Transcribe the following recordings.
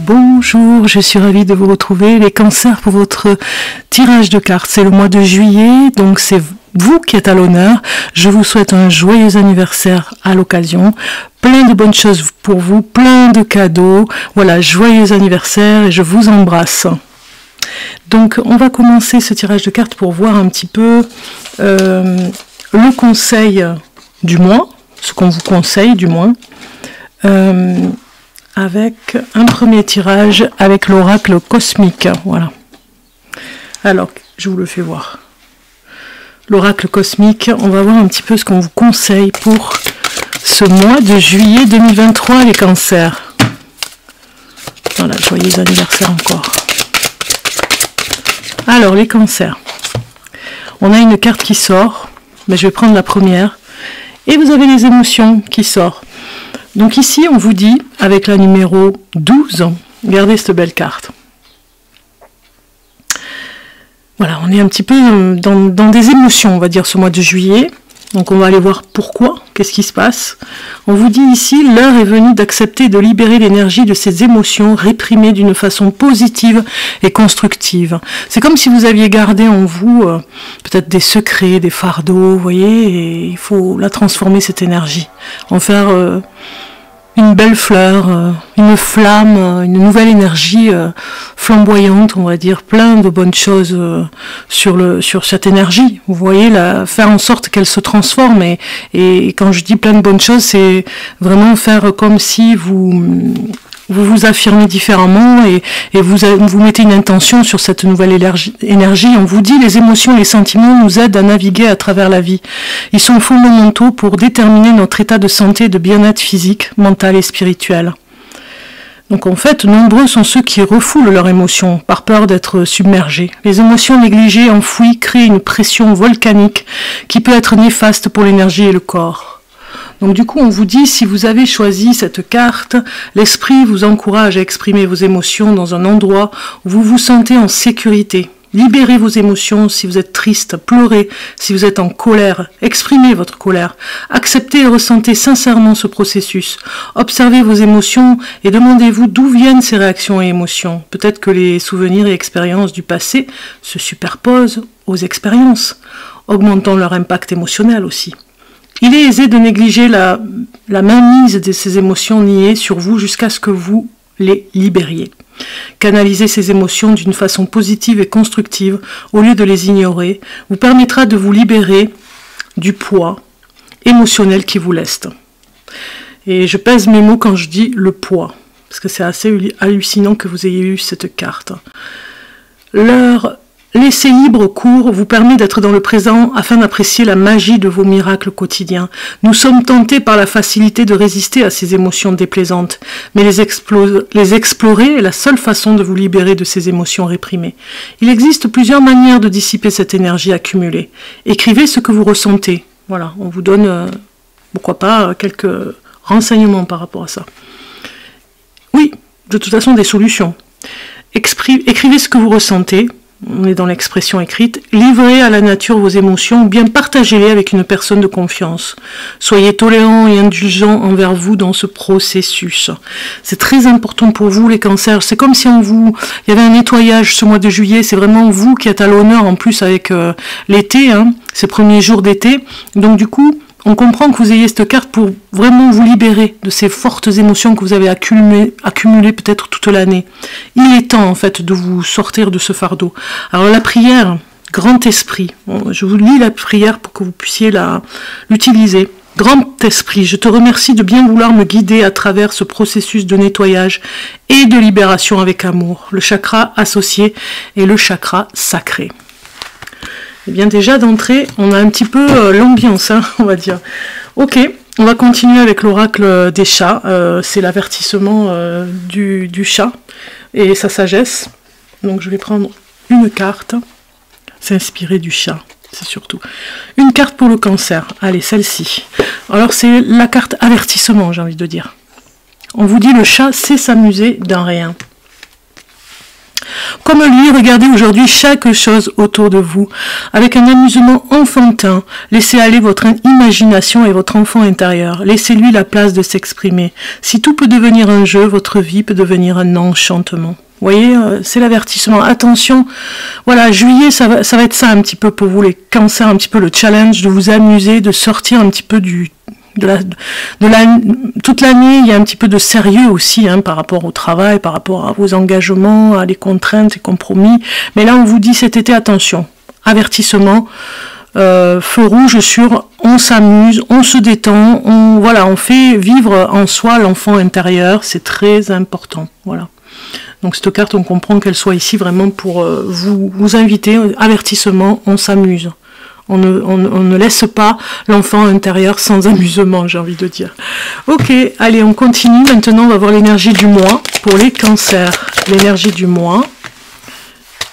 Bonjour, je suis ravie de vous retrouver, les cancers, pour votre tirage de cartes. C'est le mois de juillet, donc c'est vous qui êtes à l'honneur. Je vous souhaite un joyeux anniversaire à l'occasion. Plein de bonnes choses pour vous, plein de cadeaux. Voilà, joyeux anniversaire et je vous embrasse. Donc on va commencer ce tirage de cartes pour voir un petit peu le conseil du mois, ce qu'on vous conseille du moins. Avec un premier tirage avec l'oracle cosmique. Voilà. Alors, je vous le fais voir. L'oracle cosmique, on va voir un petit peu ce qu'on vous conseille pour ce mois de juillet 2023, les cancers. Voilà, joyeux anniversaire encore. Alors, les cancers. On a une carte qui sort, mais je vais prendre la première. Et vous avez les émotions qui sortent. Donc ici, on vous dit, avec la numéro 12, regardez cette belle carte. Voilà, on est un petit peu dans des émotions, on va dire, ce mois de juillet. Donc on va aller voir pourquoi, qu'est-ce qui se passe. On vous dit ici, l'heure est venue d'accepter et de libérer l'énergie de ces émotions réprimées d'une façon positive et constructive. C'est comme si vous aviez gardé en vous peut-être des secrets, des fardeaux, vous voyez, et il faut la transformer, cette énergie, en faire une belle fleur, une flamme, une nouvelle énergie flamboyante, on va dire, plein de bonnes choses sur cette énergie. Vous voyez, faire en sorte qu'elle se transforme. Et quand je dis plein de bonnes choses, c'est vraiment faire comme si vous vous affirmez différemment et vous mettez une intention sur cette nouvelle énergie. On vous dit, les émotions, les sentiments nous aident à naviguer à travers la vie. Ils sont fondamentaux pour déterminer notre état de santé et de bien-être physique, mental et spirituel. Donc en fait, nombreux sont ceux qui refoulent leurs émotions par peur d'être submergés. Les émotions négligées, enfouies, créent une pression volcanique qui peut être néfaste pour l'énergie et le corps. Donc du coup, on vous dit, si vous avez choisi cette carte, l'esprit vous encourage à exprimer vos émotions dans un endroit où vous vous sentez en sécurité. Libérez vos émotions si vous êtes triste, pleurez si vous êtes en colère, exprimez votre colère. Acceptez et ressentez sincèrement ce processus. Observez vos émotions et demandez-vous d'où viennent ces réactions et émotions. Peut-être que les souvenirs et expériences du passé se superposent aux expériences, augmentant leur impact émotionnel aussi. Il est aisé de négliger la mainmise de ces émotions niées sur vous jusqu'à ce que vous les libériez. Canaliser ces émotions d'une façon positive et constructive, au lieu de les ignorer, vous permettra de vous libérer du poids émotionnel qui vous leste. Et je pèse mes mots quand je dis le poids, parce que c'est assez hallucinant que vous ayez eu cette carte. Leur laisser libre cours vous permet d'être dans le présent afin d'apprécier la magie de vos miracles quotidiens. Nous sommes tentés par la facilité de résister à ces émotions déplaisantes, mais les explorer est la seule façon de vous libérer de ces émotions réprimées. Il existe plusieurs manières de dissiper cette énergie accumulée. Écrivez ce que vous ressentez. Voilà, on vous donne, pourquoi pas, quelques renseignements par rapport à ça. Oui, de toute façon, des solutions. Écrivez ce que vous ressentez. On est dans l'expression écrite. Livrez à la nature vos émotions ou bien partagez-les avec une personne de confiance. Soyez tolérants et indulgents envers vous dans ce processus. C'est très important pour vous, les cancers. C'est comme si il y avait un nettoyage ce mois de juillet. C'est vraiment vous qui êtes à l'honneur en plus avec l'été, ces premiers jours d'été. Donc du coup, on comprend que vous ayez cette carte pour vraiment vous libérer de ces fortes émotions que vous avez accumulées peut-être toute l'année. Il est temps en fait de vous sortir de ce fardeau. Alors la prière, grand esprit, je vous lis la prière pour que vous puissiez l'utiliser. Grand esprit, je te remercie de bien vouloir me guider à travers ce processus de nettoyage et de libération avec amour. Le chakra associé et le chakra sacré. Eh bien déjà d'entrée, on a un petit peu l'ambiance, on va dire. Ok, on va continuer avec l'oracle des chats. C'est l'avertissement du chat et sa sagesse. Donc je vais prendre une carte, s'inspirer du chat, c'est surtout. Une carte pour le cancer, allez, celle-ci. Alors c'est la carte avertissement, j'ai envie de dire. On vous dit, le chat sait s'amuser d'un rien. Comme lui, regardez aujourd'hui chaque chose autour de vous avec un amusement enfantin. Laissez aller votre imagination et votre enfant intérieur. Laissez-lui la place de s'exprimer. Si tout peut devenir un jeu, votre vie peut devenir un enchantement. Vous voyez, c'est l'avertissement. Attention, voilà, juillet, ça va être ça un petit peu pour vous, les cancers, un petit peu le challenge de vous amuser, de sortir un petit peu toute l'année, il y a un petit peu de sérieux aussi hein, par rapport au travail, par rapport à vos engagements, à les contraintes et compromis. Mais là, on vous dit cet été, attention, avertissement, feu rouge sur on s'amuse, on se détend, on fait vivre en soi l'enfant intérieur, c'est très important, voilà. Donc cette carte, on comprend qu'elle soit ici vraiment pour vous inviter, avertissement, on s'amuse. On ne laisse pas l'enfant intérieur sans amusement, j'ai envie de dire. Ok, allez, on continue. Maintenant, on va voir l'énergie du mois pour les cancers. L'énergie du mois.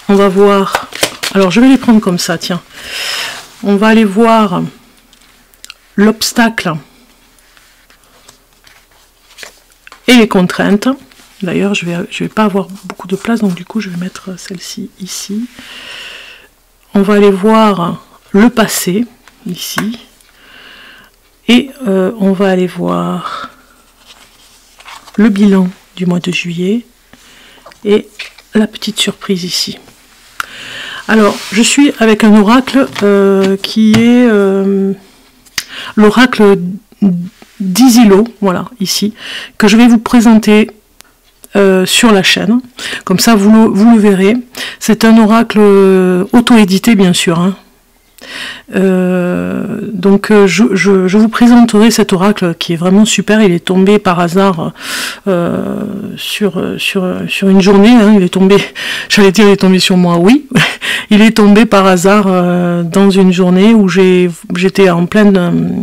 On va voir... Alors, je vais les prendre comme ça, tiens. On va aller voir l'obstacle et les contraintes. D'ailleurs, je vais pas avoir beaucoup de place, donc du coup, je vais mettre celle-ci ici. On va aller voir le passé, ici. Et on va aller voir le bilan du mois de juillet. Et la petite surprise ici. Alors, je suis avec un oracle qui est l'oracle d'Isilo, voilà, ici, que je vais vous présenter sur la chaîne, comme ça vous le verrez. C'est un oracle auto-édité bien sûr, hein. Donc je vous présenterai cet oracle qui est vraiment super. Il est tombé par hasard sur une journée, hein. Il est tombé, j'allais dire il est tombé sur moi, oui. Il est tombé par hasard dans une journée où j'étais en pleine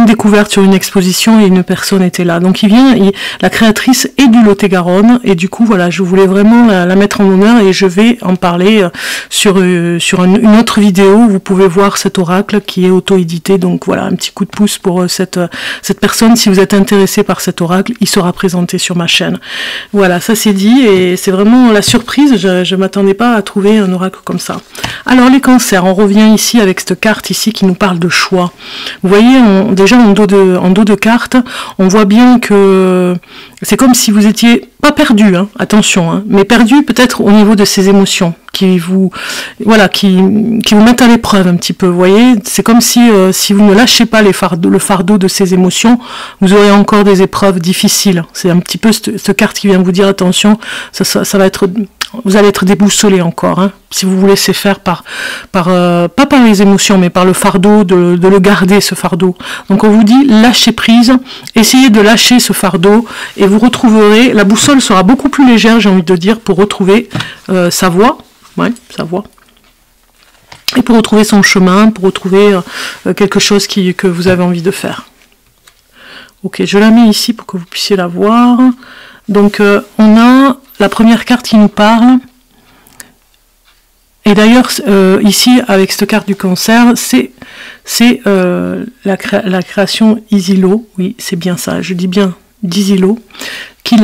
découverte sur une exposition et une personne était là. Donc la créatrice est du Lot-et-Garonne et du coup voilà, je voulais vraiment la mettre en honneur et je vais en parler sur une autre vidéo. Vous pouvez voir cet oracle qui est auto-édité. Donc voilà, un petit coup de pouce pour cette personne. Si vous êtes intéressé par cet oracle, il sera présenté sur ma chaîne. Voilà, ça c'est dit et c'est vraiment la surprise. Je m'attendais pas à trouver un oracle comme ça. Alors les cancers, on revient ici avec cette carte ici qui nous parle de choix. Vous voyez, déjà en dos de carte, on voit bien que c'est comme si vous étiez pas perdu, hein, attention, hein, mais perdu peut-être au niveau de ces émotions qui vous mettent à l'épreuve un petit peu. Vous voyez, c'est comme si vous ne lâchez pas le fardeau de ces émotions, vous aurez encore des épreuves difficiles. C'est un petit peu cette carte qui vient vous dire attention, ça va être, vous allez être déboussolé encore, hein, si vous vous laissez faire pas par les émotions, mais par le fardeau, de le garder ce fardeau. Donc on vous dit lâchez prise, essayez de lâcher ce fardeau et vous retrouverez, la boussole sera beaucoup plus légère, j'ai envie de dire, pour retrouver sa voie. Ouais, sa voie. Et pour retrouver son chemin, pour retrouver quelque chose que vous avez envie de faire. Ok, je la mets ici pour que vous puissiez la voir. Donc, on a la première carte qui nous parle. Et d'ailleurs, ici, avec cette carte du cancer, c'est la création Isilo. Oui, c'est bien ça, je dis bien d'Isilo. Qui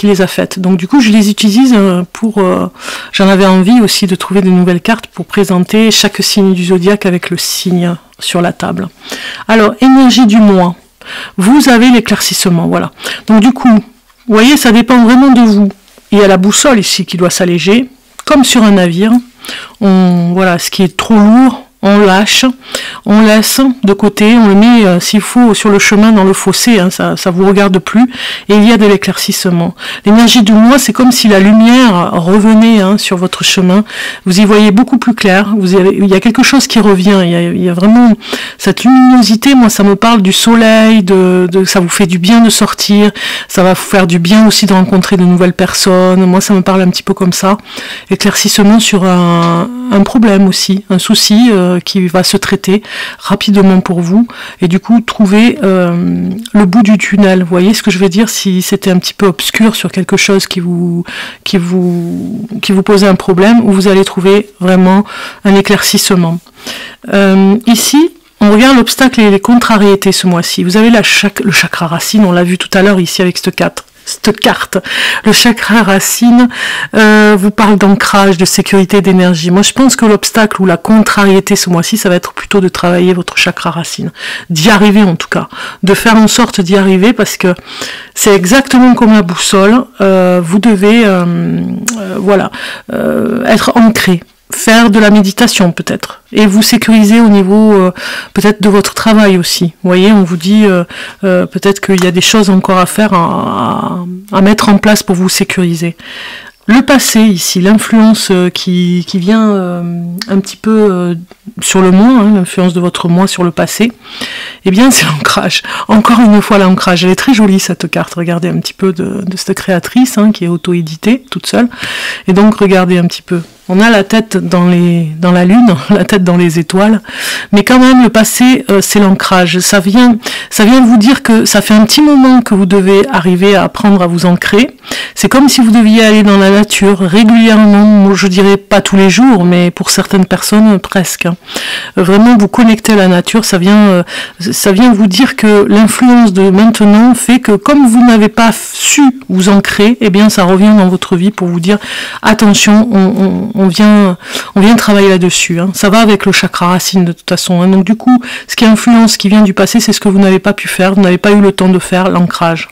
les a faites. Donc du coup, je les utilise j'en avais envie aussi de trouver de nouvelles cartes pour présenter chaque signe du zodiaque avec le signe sur la table. Alors, énergie du mois. Vous avez l'éclaircissement, voilà. Donc du coup, vous voyez, ça dépend vraiment de vous. Il y a la boussole ici qui doit s'alléger, comme sur un navire. Voilà, ce qui est trop lourd, on lâche, on laisse de côté, on le met s'il faut sur le chemin dans le fossé, hein, ça vous regarde plus, et il y a de l'éclaircissement. L'énergie du mois, c'est comme si la lumière revenait hein, sur votre chemin, vous y voyez beaucoup plus clair, il y a quelque chose qui revient, il y a vraiment cette luminosité, moi ça me parle du soleil, ça vous fait du bien de sortir, ça va vous faire du bien aussi de rencontrer de nouvelles personnes, moi ça me parle un petit peu comme ça, éclaircissement sur un problème aussi, un souci, qui va se traiter rapidement pour vous et du coup trouver le bout du tunnel. Vous voyez ce que je veux dire, si c'était un petit peu obscur sur quelque chose qui vous posait un problème, où vous allez trouver vraiment un éclaircissement. Ici on regarde l'obstacle et les contrariétés ce mois-ci. Vous avez le chakra racine, on l'a vu tout à l'heure ici avec cette carte. Le chakra racine vous parle d'ancrage, de sécurité, d'énergie. Moi, je pense que l'obstacle ou la contrariété ce mois-ci, ça va être plutôt de travailler votre chakra racine, d'y arriver en tout cas, de faire en sorte d'y arriver parce que c'est exactement comme la boussole. Vous devez, être ancré. Faire de la méditation peut-être et vous sécuriser au niveau peut-être de votre travail aussi. Vous voyez, on vous dit peut-être qu'il y a des choses encore à faire, à mettre en place pour vous sécuriser. Le passé ici, l'influence qui vient un petit peu sur le moi, hein, l'influence de votre moi sur le passé, eh bien c'est l'ancrage. Encore une fois l'ancrage. Elle est très jolie cette carte, regardez un petit peu de cette créatrice hein, qui est auto-éditée, toute seule. Et donc regardez un petit peu. On a la tête dans la lune, la tête dans les étoiles, mais quand même le passé c'est l'ancrage. Ça vient vous dire que ça fait un petit moment que vous devez arriver à apprendre à vous ancrer. C'est comme si vous deviez aller dans la nature régulièrement, je dirais pas tous les jours, mais pour certaines personnes presque. Vraiment vous connecter à la nature, ça vient vous dire que l'influence de maintenant fait que comme vous n'avez pas su vous ancrer, eh bien ça revient dans votre vie pour vous dire attention, on vient travailler là-dessus. Hein. Ça va avec le chakra racine de toute façon. Hein. Donc du coup, ce qui influence, ce qui vient du passé, c'est ce que vous n'avez pas pu faire, vous n'avez pas eu le temps de faire, l'ancrage.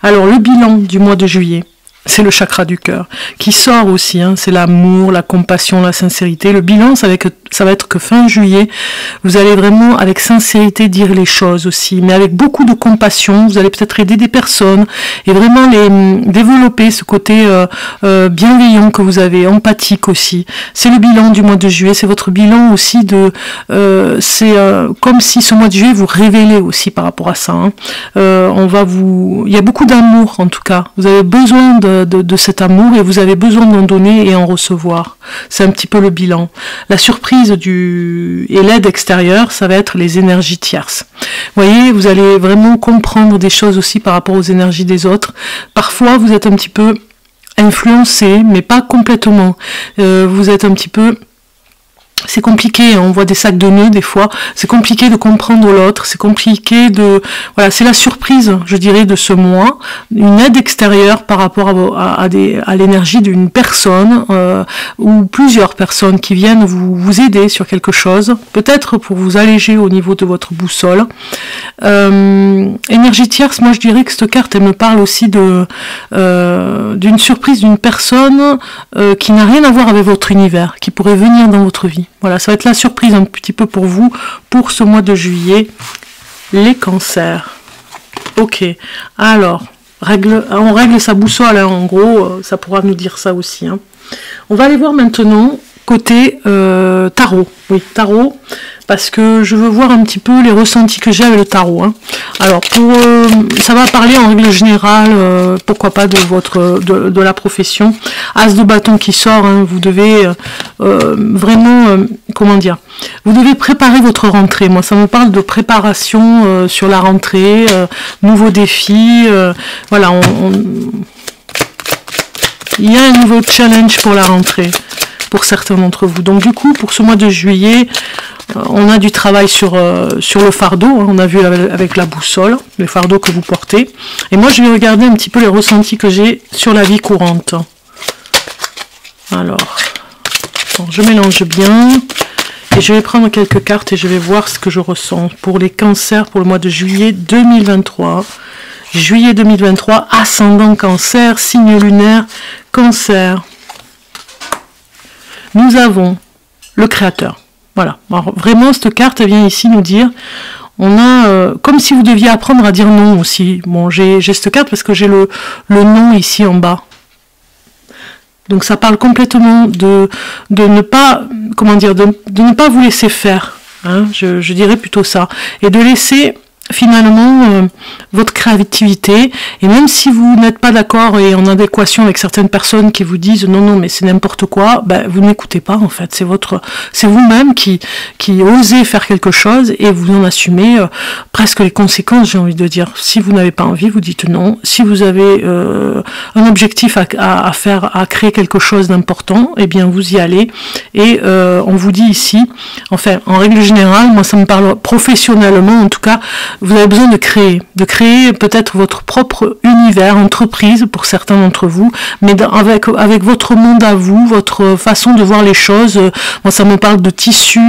Alors le bilan du mois de juillet, c'est le chakra du cœur, qui sort aussi, hein, c'est l'amour, la compassion, la sincérité. Le bilan, ça va être que fin juillet, vous allez vraiment avec sincérité dire les choses aussi, mais avec beaucoup de compassion, vous allez peut-être aider des personnes et vraiment développer ce côté bienveillant que vous avez, empathique aussi. C'est le bilan du mois de juillet, c'est votre bilan aussi c'est comme si ce mois de juillet vous révélez aussi par rapport à ça. Hein. Il y a beaucoup d'amour en tout cas, vous avez besoin de cet amour et vous avez besoin d'en donner et en recevoir. C'est un petit peu le bilan. La surprise et l'aide extérieure, ça va être les énergies tierces. Vous voyez, vous allez vraiment comprendre des choses aussi par rapport aux énergies des autres. Parfois, vous êtes un petit peu influencé, mais pas complètement. Vous êtes un petit peu... C'est compliqué, on voit des sacs de nœuds des fois, c'est compliqué de comprendre l'autre, c'est compliqué voilà, c'est la surprise, je dirais, de ce mois, une aide extérieure par rapport à l'énergie d'une personne ou plusieurs personnes qui viennent vous aider sur quelque chose, peut-être pour vous alléger au niveau de votre boussole. Énergie tierce, moi je dirais que cette carte, elle me parle aussi d'une surprise d'une personne qui n'a rien à voir avec votre univers, qui pourrait venir dans votre vie. Voilà, ça va être la surprise un petit peu pour vous, pour ce mois de juillet. Les cancers. Ok, alors, on règle sa boussole, hein, en gros, ça pourra nous dire ça aussi. Hein. On va aller voir maintenant côté tarot. Oui, tarot, parce que je veux voir un petit peu les ressentis que j'ai avec le tarot. Hein. Alors, ça va parler en règle générale, pourquoi pas de la profession. As de bâton qui sort, hein, vous devez vraiment, comment dire, vous devez préparer votre rentrée. Moi, ça me parle de préparation sur la rentrée, nouveaux défis. Voilà, il y a un nouveau challenge pour la rentrée, pour certains d'entre vous. Donc du coup, pour ce mois de juillet, on a du travail sur le fardeau, hein, on a vu avec la boussole, le fardeau que vous portez. Et moi, je vais regarder un petit peu les ressentis que j'ai sur la vie courante. Alors, je mélange bien. Et je vais prendre quelques cartes et je vais voir ce que je ressens pour les cancers pour le mois de juillet 2023. Juillet 2023, ascendant cancer, signe lunaire, cancer. Nous avons le créateur. Voilà. Alors, vraiment, cette carte elle vient ici nous dire, on a, comme si vous deviez apprendre à dire non aussi. Bon, j'ai cette carte parce que j'ai le non ici en bas. Donc ça parle complètement de ne pas, comment dire, de ne pas vous laisser faire. Hein, je dirais plutôt ça. Et de laisser finalement votre créativité, et même si vous n'êtes pas d'accord et en adéquation avec certaines personnes qui vous disent non non mais c'est n'importe quoi, ben, vous n'écoutez pas en fait, c'est vous-même qui osez faire quelque chose et vous en assumez presque les conséquences, j'ai envie de dire. Si vous n'avez pas envie, vous dites non. Si vous avez un objectif à faire, à créer quelque chose d'important, eh bien vous y allez, et on vous dit ici, enfin en règle générale, moi ça me parle professionnellement en tout cas, vous avez besoin de créer peut-être votre propre univers, entreprise pour certains d'entre vous, mais avec votre monde à vous, votre façon de voir les choses. Moi ça me parle de tissu,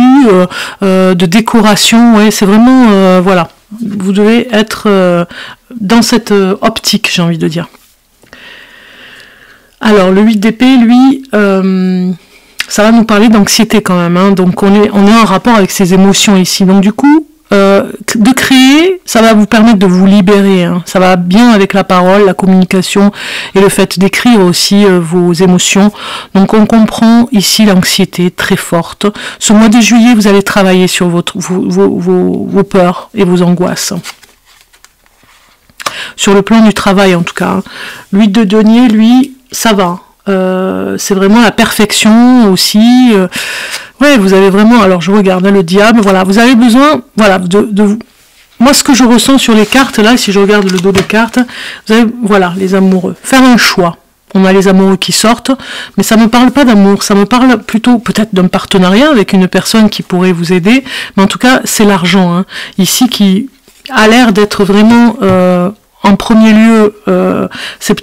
de décoration, ouais, c'est vraiment, voilà, vous devez être dans cette optique, j'ai envie de dire. Alors le 8 d'épée, lui, ça va nous parler d'anxiété quand même, hein. Donc on est en rapport avec ses émotions ici, donc du coup, de créer, ça va vous permettre de vous libérer, hein. Ça va bien avec la parole, la communication et le fait d'écrire aussi vos émotions. Donc on comprend ici l'anxiété très forte. Ce mois de juillet, vous allez travailler sur vos peurs et vos angoisses. Sur le plan du travail en tout cas, hein. L'huile de denier, lui, ça va. C'est vraiment la perfection aussi. Ouais, vous avez vraiment, alors je regarde, hein, le diable, voilà, vous avez besoin, voilà, moi ce que je ressens sur les cartes, là, si je regarde le dos des cartes, vous avez, voilà, les amoureux, faire un choix. On a les amoureux qui sortent, mais ça ne me parle pas d'amour, ça me parle plutôt peut-être d'un partenariat avec une personne qui pourrait vous aider, mais en tout cas, c'est l'argent, hein, ici qui a l'air d'être vraiment... en premier lieu, c'est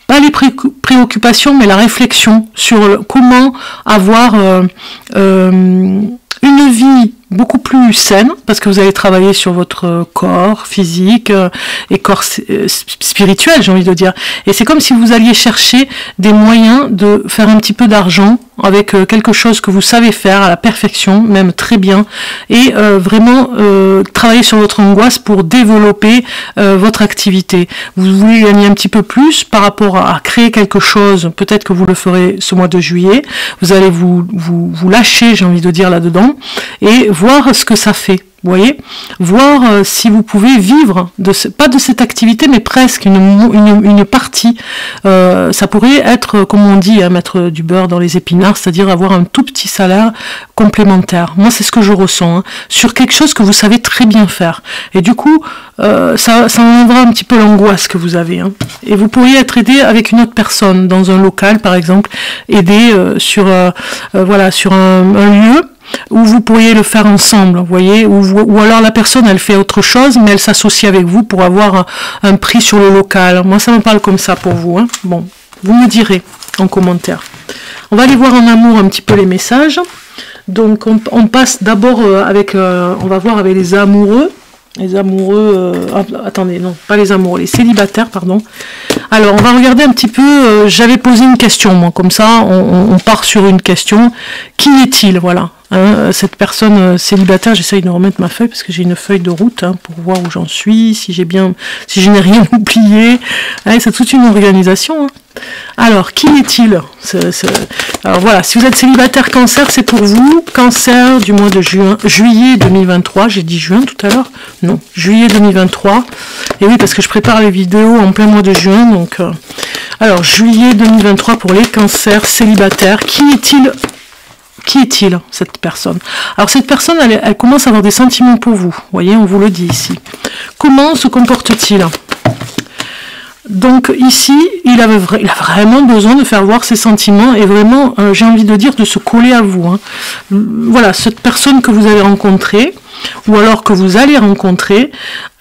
pas les préoccupations, mais la réflexion sur comment avoir une vie beaucoup plus saine, parce que vous allez travailler sur votre corps physique et corps spirituel, j'ai envie de dire. Et c'est comme si vous alliez chercher des moyens de faire un petit peu d'argent avec quelque chose que vous savez faire à la perfection, même très bien, et vraiment travailler sur votre angoisse pour développer votre activité. Vous voulez gagner un petit peu plus par rapport à créer quelque chose, peut-être que vous le ferez ce mois de juillet, vous allez vous lâcher, j'ai envie de dire, là-dedans, et voir ce que ça fait. Vous voyez, voir si vous pouvez vivre, pas de cette activité, mais presque une partie. Ça pourrait être, comme on dit, hein, mettre du beurre dans les épinards, c'est-à-dire avoir un tout petit salaire complémentaire. Moi, c'est ce que je ressens, hein, sur quelque chose que vous savez très bien faire. Et du coup, ça enlèvera un petit peu l'angoisse que vous avez. Hein. Et vous pourriez être aidé avec une autre personne, dans un local, par exemple, aidé sur un lieu, où vous pourriez le faire ensemble, vous voyez, ou alors la personne elle fait autre chose, mais elle s'associe avec vous pour avoir un prix sur le local. Moi ça me parle comme ça pour vous, hein. Bon, vous me direz en commentaire. On va aller voir en amour un petit peu les messages. Donc on passe d'abord avec, on va voir avec les amoureux. Les amoureux, attendez, non, pas les amoureux, les célibataires, pardon. Alors, on va regarder un petit peu, j'avais posé une question, moi, comme ça, on part sur une question. Qui est-il, voilà, hein, cette personne célibataire, j'essaye de remettre ma feuille, parce que j'ai une feuille de route, hein, pour voir où j'en suis, si je n'ai rien oublié. Ouais, c'est toute une organisation, hein. Alors, qui est-il? Alors voilà, si vous êtes célibataire cancer, c'est pour vous. Cancer du mois de juillet 2023. J'ai dit juin tout à l'heure? Non, juillet 2023. Et oui, parce que je prépare les vidéos en plein mois de juin. Donc, alors, juillet 2023 pour les cancers célibataires. Qui est-il, cette personne? Alors, cette personne, elle commence à avoir des sentiments pour vous. Vous voyez, on vous le dit ici. Comment se comporte-t-il? Donc ici, il a vraiment besoin de faire voir ses sentiments et vraiment, j'ai envie de dire, de se coller à vous, hein. Voilà, cette personne que vous allez rencontrer, ou alors que vous allez rencontrer,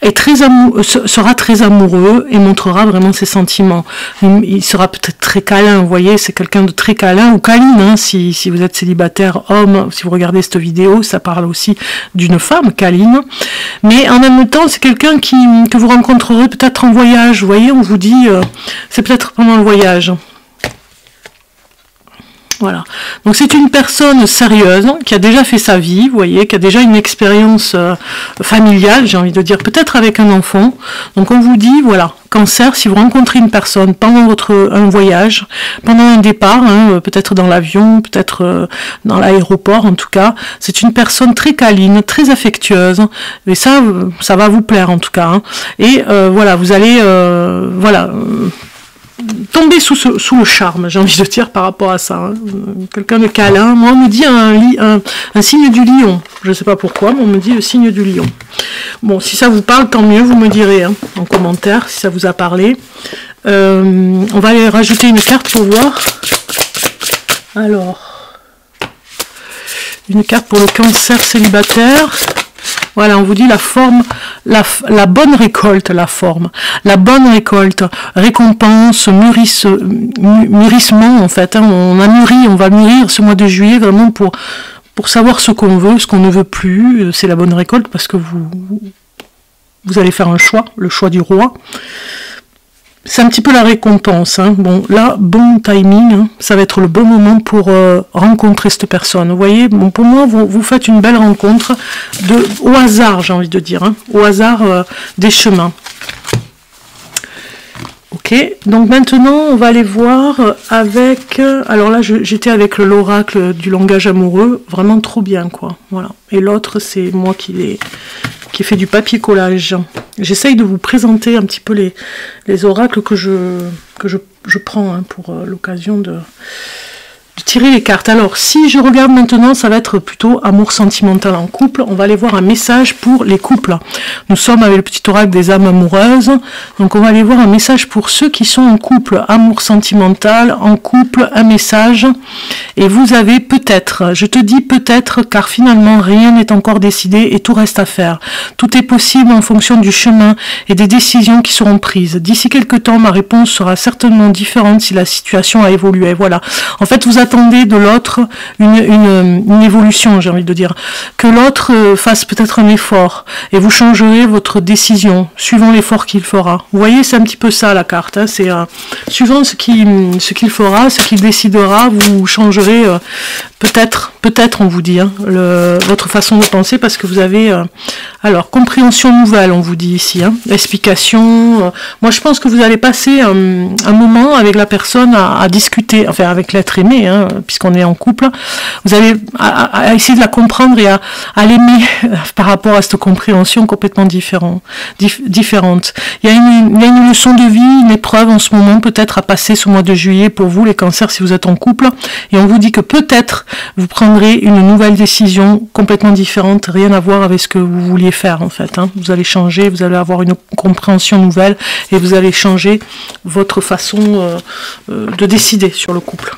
sera très amoureux et montrera vraiment ses sentiments. Il sera peut-être très câlin, vous voyez, c'est quelqu'un de très câlin ou câline, hein, si vous êtes célibataire homme, si vous regardez cette vidéo, ça parle aussi d'une femme câline. Mais en même temps, c'est quelqu'un que vous rencontrerez peut-être en voyage, vous voyez, on vous dit, c'est peut-être pendant le voyage. Voilà. Donc c'est une personne sérieuse qui a déjà fait sa vie, vous voyez, qui a déjà une expérience familiale, j'ai envie de dire, peut-être avec un enfant. Donc on vous dit, voilà, Cancer, si vous rencontrez une personne pendant un voyage, pendant un départ, hein, peut-être dans l'avion, peut-être dans l'aéroport en tout cas, c'est une personne très câline, très affectueuse, et ça va vous plaire en tout cas. Hein. Et voilà, vous allez, voilà. Tomber sous le charme, j'ai envie de dire, par rapport à ça. Hein. Quelqu'un de câlin. Moi, on me dit un signe du lion. Je ne sais pas pourquoi, mais on me dit le signe du lion. Bon, si ça vous parle, tant mieux, vous me direz hein, en commentaire si ça vous a parlé. On va aller rajouter une carte pour voir. Alors, une carte pour le Cancer célibataire. Voilà, on vous dit la forme, la bonne récolte, la forme. La bonne récolte, récompense, mûrissement en fait. Hein, on a mûri, on va mûrir ce mois de juillet vraiment pour savoir ce qu'on veut, ce qu'on ne veut plus. C'est la bonne récolte parce que vous allez faire un choix, le choix du roi. C'est un petit peu la récompense. Hein. Bon, là, bon timing, hein. Ça va être le bon moment pour rencontrer cette personne. Vous voyez, bon, pour moi, vous faites une belle rencontre au hasard, j'ai envie de dire, hein. Au hasard des chemins. Ok, donc maintenant, on va aller voir avec... alors là, j'étais avec l'oracle du langage amoureux, vraiment trop bien, quoi. Voilà. Et l'autre, c'est moi qui fait du papier collage. J'essaye de vous présenter un petit peu les oracles que je prends hein, pour l'occasion de tirer les cartes. Alors, si je regarde maintenant, ça va être plutôt amour sentimental en couple. On va aller voir un message pour les couples. Nous sommes avec le petit oracle des âmes amoureuses. Donc, on va aller voir un message pour ceux qui sont en couple. Amour sentimental, en couple, un message. Et vous avez peut-être, je te dis peut-être, car finalement, rien n'est encore décidé et tout reste à faire. Tout est possible en fonction du chemin et des décisions qui seront prises. D'ici quelques temps, ma réponse sera certainement différente si la situation a évolué. Voilà. En fait, vous attendez de l'autre une évolution, j'ai envie de dire. Que l'autre fasse peut-être un effort et vous changerez votre décision suivant l'effort qu'il fera. Vous voyez, c'est un petit peu ça la carte. Hein. C'est suivant ce qu'il fera, ce qu'il décidera, vous changerez peut-être on vous dit, hein, votre façon de penser parce que vous avez... alors, compréhension nouvelle, on vous dit ici. Hein, explication. Moi, je pense que vous allez passer un moment avec la personne à discuter, enfin avec l'être aimé, hein, puisqu'on est en couple. Vous allez à essayer de la comprendre et à l'aimer par rapport à cette compréhension complètement différente. Il y a une leçon de vie, une épreuve en ce moment, peut-être à passer ce mois de juillet pour vous, les cancers, si vous êtes en couple. Et on vous dit que peut-être vous prendrez une nouvelle décision complètement différente, rien à voir avec ce que vous vouliez faire en fait. Hein. Vous allez changer, vous allez avoir une compréhension nouvelle et vous allez changer votre façon de décider sur le couple.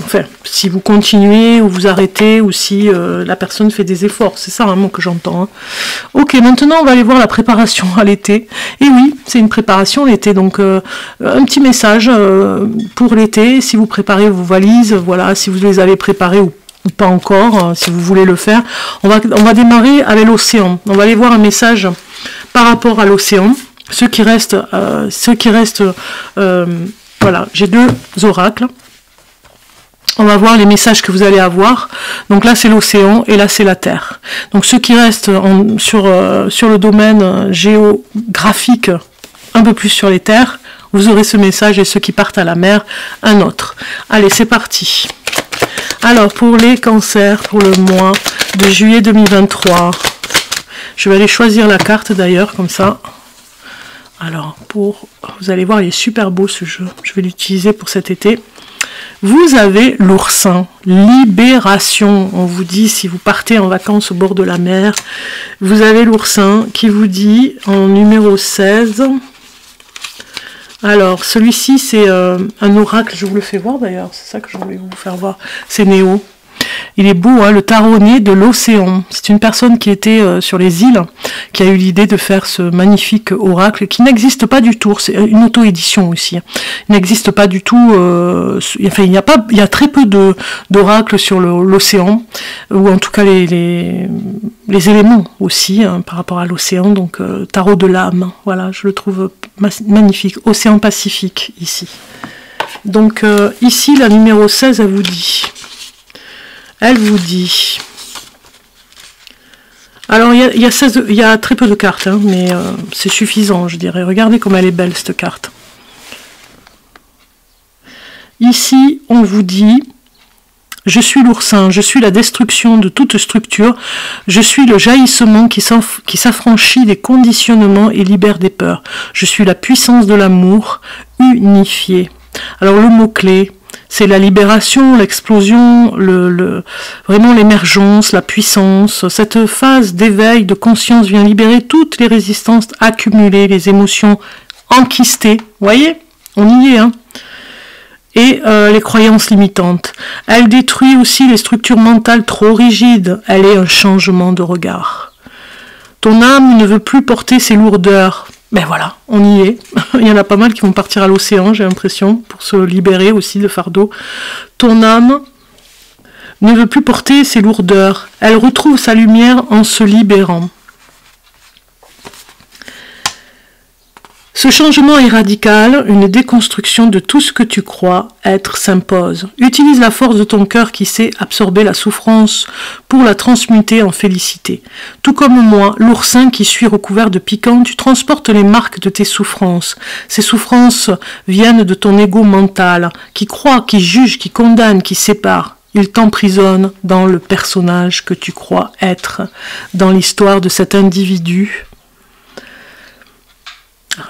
Enfin, si vous continuez ou vous arrêtez ou si la personne fait des efforts, c'est ça vraiment que j'entends. Hein. Ok, maintenant on va aller voir la préparation à l'été. Et oui, c'est une préparation l'été, donc un petit message pour l'été, si vous préparez vos valises, voilà, si vous les avez préparées ou pas encore, si vous voulez le faire. On va démarrer avec l'océan. On va aller voir un message par rapport à l'océan. Ceux qui restent, voilà, j'ai deux oracles. On va voir les messages que vous allez avoir. Donc là, c'est l'océan et là, c'est la terre. Donc ceux qui restent sur le domaine géographique, un peu plus sur les terres, vous aurez ce message et ceux qui partent à la mer, un autre. Allez, c'est parti. Alors, pour les cancers, pour le mois de juillet 2023, je vais aller choisir la carte d'ailleurs, comme ça. Alors, vous allez voir, il est super beau ce jeu. Je vais l'utiliser pour cet été. Vous avez l'oursin, libération. On vous dit, si vous partez en vacances au bord de la mer, vous avez l'oursin qui vous dit, en numéro 16... Alors, celui-ci, c'est un oracle, je vous le fais voir d'ailleurs, c'est ça que je voulais vous faire voir, c'est Néo. Il est beau, hein, le taronnier de l'océan. C'est une personne qui était sur les îles, qui a eu l'idée de faire ce magnifique oracle, qui n'existe pas du tout, c'est une auto-édition aussi. Il n'existe pas du tout, enfin, il y a très peu d'oracles sur l'océan, ou en tout cas les éléments aussi, hein, par rapport à l'océan, donc tarot de l'âme, voilà, je le trouve magnifique, océan Pacifique, ici. Donc ici, la numéro 16, elle vous dit... Elle vous dit... Alors, il y a très peu de cartes, hein, mais c'est suffisant, je dirais. Regardez comme elle est belle, cette carte. Ici, on vous dit... Je suis l'oursin, je suis la destruction de toute structure, je suis le jaillissement qui s'affranchit des conditionnements et libère des peurs. Je suis la puissance de l'amour unifié. Alors le mot-clé, c'est la libération, l'explosion, vraiment l'émergence, la puissance. Cette phase d'éveil, de conscience vient libérer toutes les résistances accumulées, les émotions enquistées. Vous voyez, on y est, hein. Et les croyances limitantes. Elle détruit aussi les structures mentales trop rigides. Elle est un changement de regard. Ton âme ne veut plus porter ses lourdeurs. Ben voilà, on y est. Il y en a pas mal qui vont partir à l'océan, j'ai l'impression, pour se libérer aussi de fardeau. Ton âme ne veut plus porter ses lourdeurs. Elle retrouve sa lumière en se libérant. Ce changement est radical, une déconstruction de tout ce que tu crois être s'impose. Utilise la force de ton cœur qui sait absorber la souffrance pour la transmuter en félicité. Tout comme moi, l'oursin qui suis recouvert de piquant, tu transportes les marques de tes souffrances. Ces souffrances viennent de ton ego mental, qui croit, qui juge, qui condamne, qui sépare. Il t'emprisonne dans le personnage que tu crois être, dans l'histoire de cet individu.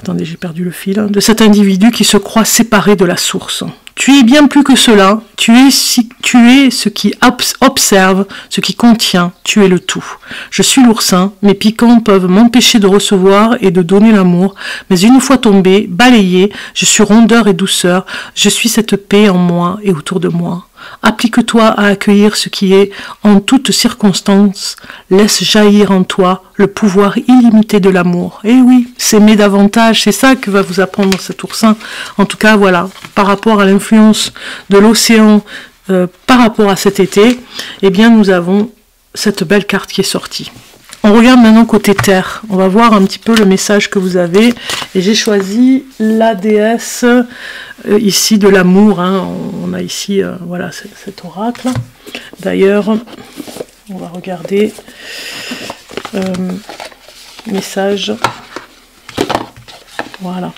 Attendez, j'ai perdu le fil. De cet individu qui se croit séparé de la source. Tu es bien plus que cela. Tu es ce qui observe, ce qui contient. Tu es le tout. Je suis l'oursin. Mes piquants peuvent m'empêcher de recevoir et de donner l'amour. Mais une fois tombé, balayé, je suis rondeur et douceur. Je suis cette paix en moi et autour de moi. Applique-toi à accueillir ce qui est en toutes circonstances. Laisse jaillir en toi le pouvoir illimité de l'amour. Et oui, s'aimer davantage, c'est ça que va vous apprendre cet oursin. En tout cas, voilà, par rapport à l'influence de l'océan, par rapport à cet été, eh bien, nous avons cette belle carte qui est sortie. On regarde maintenant côté terre. On va voir un petit peu le message que vous avez. Et j'ai choisi la déesse ici de l'amour. Hein. On a ici, voilà, cet oracle. D'ailleurs, on va regarder message. Voilà.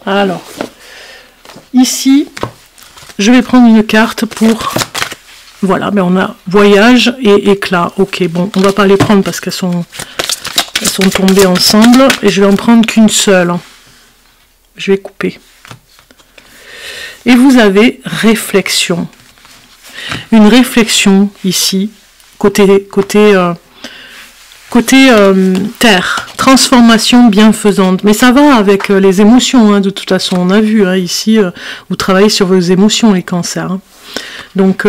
Alors, ici, je vais prendre une carte pour... Voilà, ben on a voyage et éclat. Ok, bon, on va pas les prendre parce qu'elles sont tombées ensemble. Et je vais en prendre qu'une seule. Je vais couper. Et vous avez réflexion. Une réflexion ici, côté terre. Transformation bienfaisante. Mais ça va avec les émotions, hein, de toute façon. On a vu, hein, ici, vous travaillez sur vos émotions, les cancers. Hein. Donc,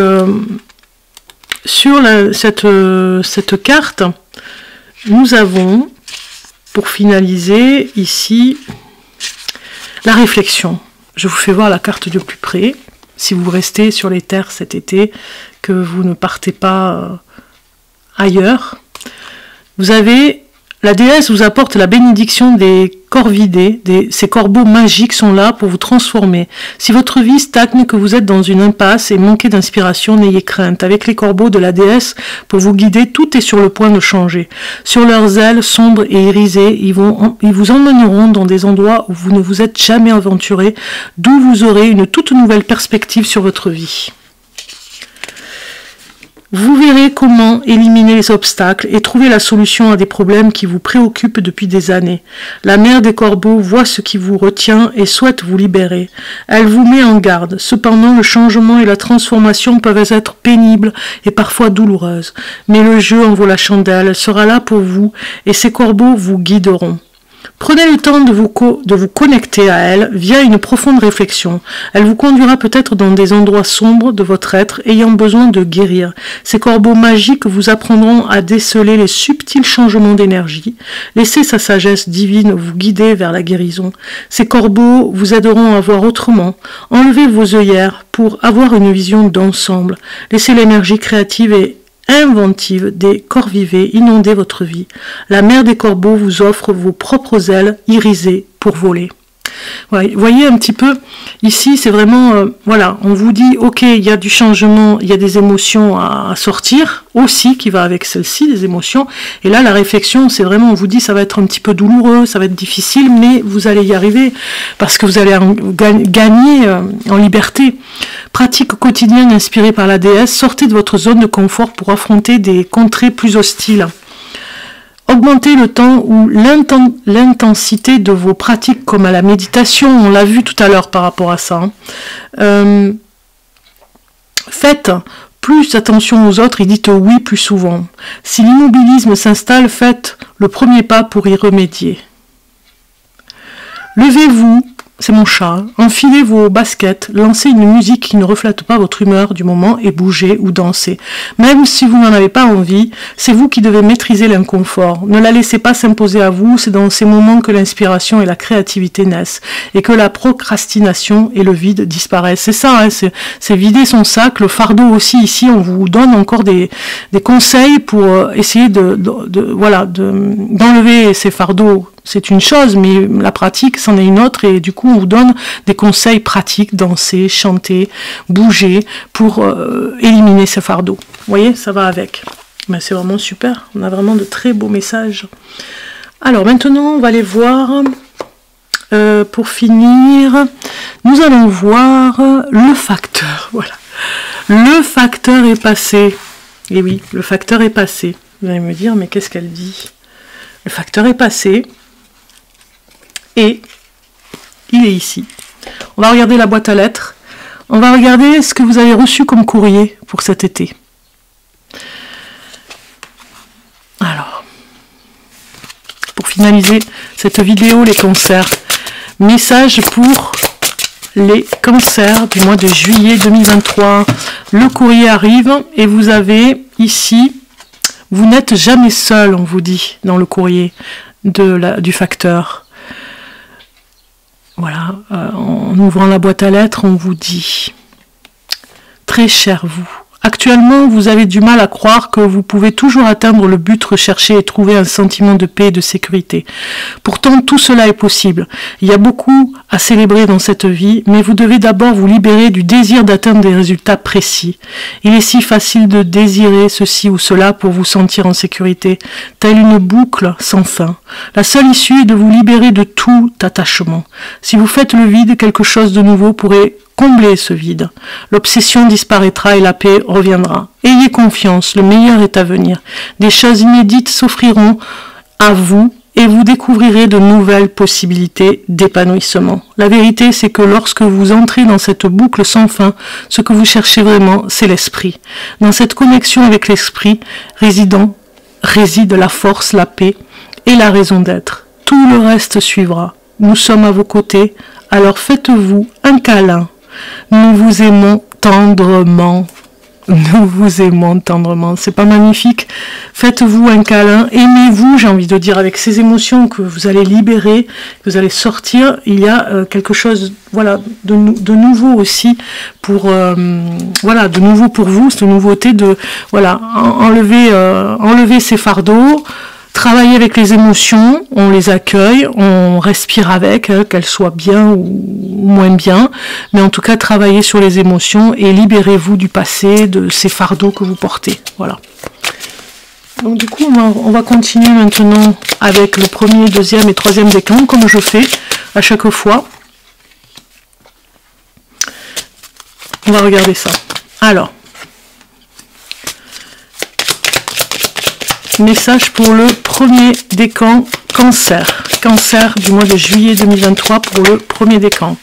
sur cette carte, nous avons, pour finaliser, ici, la réflexion. Je vous fais voir la carte de plus près. Si vous restez sur les terres cet été, que vous ne partez pas ailleurs, vous avez... La déesse vous apporte la bénédiction des corvidés, ces corbeaux magiques sont là pour vous transformer. Si votre vie stagne, que vous êtes dans une impasse et manquez d'inspiration, n'ayez crainte. Avec les corbeaux de la déesse, pour vous guider, tout est sur le point de changer. Sur leurs ailes sombres et irisées, ils vous emmèneront dans des endroits où vous ne vous êtes jamais aventuré, d'où vous aurez une toute nouvelle perspective sur votre vie. Vous verrez comment éliminer les obstacles et trouver la solution à des problèmes qui vous préoccupent depuis des années. La mère des corbeaux voit ce qui vous retient et souhaite vous libérer. Elle vous met en garde. Cependant, le changement et la transformation peuvent être pénibles et parfois douloureuses. Mais le jeu en vaut la chandelle. Elle sera là pour vous et ces corbeaux vous guideront. Prenez le temps de vous connecter à elle via une profonde réflexion. Elle vous conduira peut-être dans des endroits sombres de votre être ayant besoin de guérir. Ces corbeaux magiques vous apprendront à déceler les subtils changements d'énergie. Laissez sa sagesse divine vous guider vers la guérison. Ces corbeaux vous aideront à voir autrement. Enlevez vos œillères pour avoir une vision d'ensemble. Laissez l'énergie créative et inventive des corps vivés inonder votre vie. La mère des corbeaux vous offre vos propres ailes irisées pour voler. Ouais, vous voyez un petit peu, ici c'est vraiment, voilà, on vous dit, ok, il y a du changement, il y a des émotions à sortir, aussi qui va avec celle-ci, des émotions, et là la réflexion, c'est vraiment, on vous dit, ça va être un petit peu douloureux, ça va être difficile, mais vous allez y arriver, parce que vous allez gagner en liberté. Pratique quotidienne inspirée par la déesse, sortez de votre zone de confort pour affronter des contrées plus hostiles. Augmentez le temps ou l'intensité de vos pratiques, comme à la méditation, on l'a vu tout à l'heure par rapport à ça. Faites plus attention aux autres et dites oui plus souvent. Si l'immobilisme s'installe, faites le premier pas pour y remédier. Levez-vous, c'est mon chat, enfilez vos baskets, lancez une musique qui ne reflète pas votre humeur du moment et bougez ou dansez. Même si vous n'en avez pas envie, c'est vous qui devez maîtriser l'inconfort. Ne la laissez pas s'imposer à vous, c'est dans ces moments que l'inspiration et la créativité naissent et que la procrastination et le vide disparaissent. C'est ça, hein, c'est vider son sac, le fardeau aussi ici, on vous donne encore des conseils pour essayer d'enlever ces fardeaux. C'est une chose, mais la pratique, c'en est une autre, et du coup, on vous donne des conseils pratiques, danser, chanter, bouger, pour éliminer ces fardeaux. Vous voyez, ça va avec. Mais c'est vraiment super, on a vraiment de très beaux messages. Alors, maintenant, on va aller voir, pour finir, nous allons voir le facteur, voilà. Le facteur est passé. Et oui, le facteur est passé. Vous allez me dire, mais qu'est-ce qu'elle dit? Le facteur est passé. Et il est ici. On va regarder la boîte à lettres. On va regarder ce que vous avez reçu comme courrier pour cet été. Alors, pour finaliser cette vidéo, les cancers. Message pour les cancers du mois de juillet 2023. Le courrier arrive et vous avez ici, vous n'êtes jamais seul, on vous dit dans le courrier du facteur. Voilà, en ouvrant la boîte à lettres, on vous dit « Très cher vous, actuellement vous avez du mal à croire que vous pouvez toujours atteindre le but recherché et trouver un sentiment de paix et de sécurité. Pourtant, tout cela est possible. Il y a beaucoup à célébrer dans cette vie, mais vous devez d'abord vous libérer du désir d'atteindre des résultats précis. Il est si facile de désirer ceci ou cela pour vous sentir en sécurité, telle une boucle sans fin. La seule issue est de vous libérer de tout attachement. Si vous faites le vide, quelque chose de nouveau pourrait combler ce vide. L'obsession disparaîtra et la paix reviendra. Ayez confiance, le meilleur est à venir. Des choses inédites s'offriront à vous et vous découvrirez de nouvelles possibilités d'épanouissement. La vérité, c'est que lorsque vous entrez dans cette boucle sans fin, ce que vous cherchez vraiment, c'est l'esprit. Dans cette connexion avec l'esprit réside la force, la paix et la raison d'être. Tout le reste suivra. Nous sommes à vos côtés, alors faites-vous un câlin. Nous vous aimons tendrement. Nous vous aimons tendrement. C'est pas magnifique? Faites-vous un câlin. Aimez-vous, j'ai envie de dire, avec ces émotions que vous allez libérer, que vous allez sortir. Il y a quelque chose, voilà, de nouveau aussi pour, voilà, de nouveau pour vous, cette nouveauté de, voilà, enlever ces fardeaux. Travailler avec les émotions, on les accueille, on respire avec, qu'elles soient bien ou moins bien, mais en tout cas travaillez sur les émotions et libérez-vous du passé, de ces fardeaux que vous portez. Voilà. Donc du coup, on va continuer maintenant avec le premier, deuxième et troisième décan, comme je fais à chaque fois. On va regarder ça. Alors. Message pour le premier décan cancer. Cancer du mois de juillet 2023 pour le premier décan.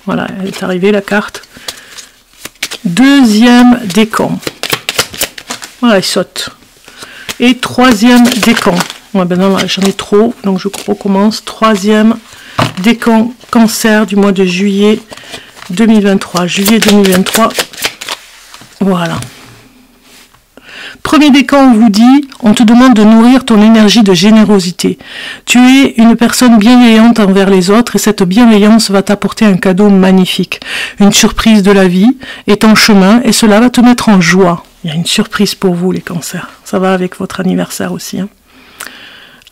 Voilà, elle est arrivée la carte. Deuxième décan. Voilà, il saute. Et troisième décan. Ouais, ben non, j'en ai trop, donc je recommence. Troisième décan cancer du mois de juillet 2023. Juillet 2023. Voilà. Premier décan, on vous dit, on te demande de nourrir ton énergie de générosité. Tu es une personne bienveillante envers les autres et cette bienveillance va t'apporter un cadeau magnifique. Une surprise de la vie est en chemin et cela va te mettre en joie. Il y a une surprise pour vous les cancers. Ça va avec votre anniversaire aussi. Hein.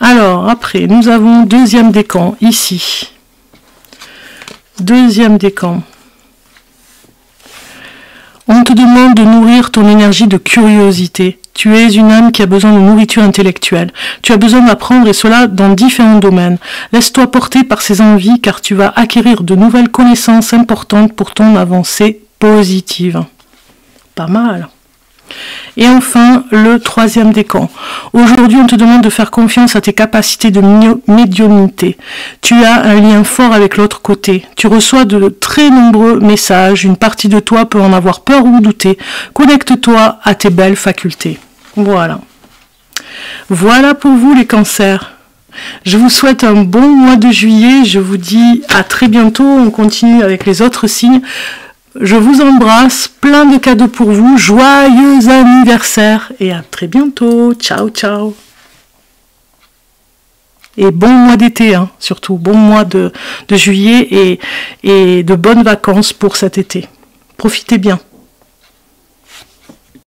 Alors, après, nous avons deuxième décan, ici. Deuxième décan. On te demande de nourrir ton énergie de curiosité. Tu es une âme qui a besoin de nourriture intellectuelle. Tu as besoin d'apprendre, et cela dans différents domaines. Laisse-toi porter par ces envies, car tu vas acquérir de nouvelles connaissances importantes pour ton avancée positive. Pas mal. Et enfin, le troisième décan. Aujourd'hui, on te demande de faire confiance à tes capacités de médiumnité. Tu as un lien fort avec l'autre côté. Tu reçois de très nombreux messages. Une partie de toi peut en avoir peur ou douter. Connecte-toi à tes belles facultés. Voilà. Voilà pour vous les cancers. Je vous souhaite un bon mois de juillet. Je vous dis à très bientôt. On continue avec les autres signes. Je vous embrasse, plein de cadeaux pour vous, joyeux anniversaire et à très bientôt. Ciao, ciao. Et bon mois d'été, hein, surtout, bon mois de juillet et de bonnes vacances pour cet été. Profitez bien.